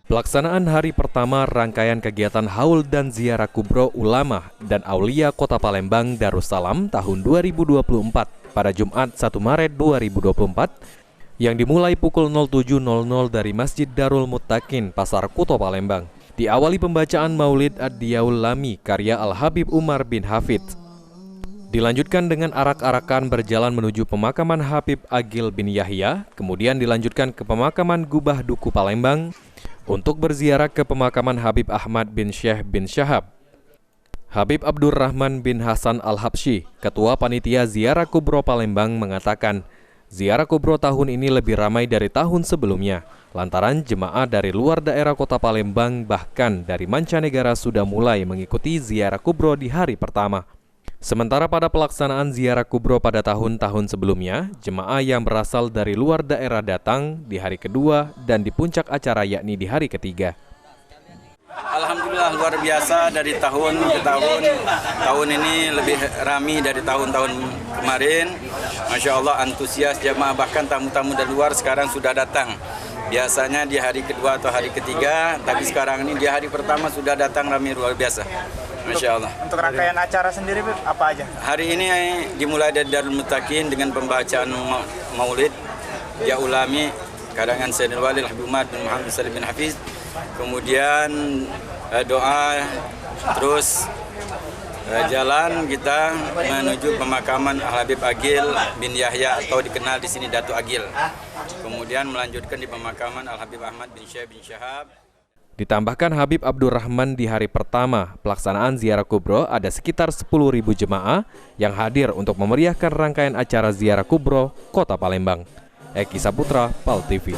Pelaksanaan hari pertama rangkaian kegiatan haul dan ziarah kubro ulama dan aulia Kota Palembang Darussalam tahun 2024 pada Jumat 1 Maret 2024 yang dimulai pukul 07.00 dari Masjid Darul Muttaqin, Pasar Kuto Palembang. Diawali pembacaan Maulid Ad-Diyaul Lami karya Al-Habib Umar bin Hafidz. Dilanjutkan dengan arak-arakan berjalan menuju pemakaman Habib Agil bin Yahya, kemudian dilanjutkan ke pemakaman Gubah Duku Palembang untuk berziarah ke pemakaman Habib Ahmad bin Syekh bin Syahab. Habib Abdurrahman bin Hasan Al-Habsyi, Ketua Panitia Ziarah Kubro Palembang mengatakan, ziarah kubro tahun ini lebih ramai dari tahun sebelumnya, lantaran jemaah dari luar daerah Kota Palembang bahkan dari mancanegara sudah mulai mengikuti ziarah kubro di hari pertama. Sementara pada pelaksanaan ziarah kubro pada tahun-tahun sebelumnya, jemaah yang berasal dari luar daerah datang di hari kedua dan di puncak acara yakni di hari ketiga. Alhamdulillah luar biasa dari tahun ke tahun. Tahun ini lebih ramai dari tahun-tahun kemarin. Masya Allah antusias jemaah, bahkan tamu-tamu dari luar sekarang sudah datang. Biasanya di hari kedua atau hari ketiga, tapi sekarang ini di hari pertama sudah datang ramai luar biasa. Masya Allah. Untuk rangkaian acara sendiri apa aja? Hari ini dimulai dari Darul Muttaqin dengan pembacaan Maulid Ya Ulami karangan Sayyidina Wali Habib Umar bin Muhammad Salim bin Hafiz. Kemudian doa, terus jalan kita menuju pemakaman Habib Agil bin Yahya atau dikenal di sini Datuk Agil. Kemudian melanjutkan di pemakaman Al-Habib Ahmad bin Syekh bin Syahab. Ditambahkan Habib Abdurrahman di hari pertama pelaksanaan ziarah kubro ada sekitar 10.000 jemaah yang hadir untuk memeriahkan rangkaian acara ziarah kubro Kota Palembang. Eki Saputra, PAL TV.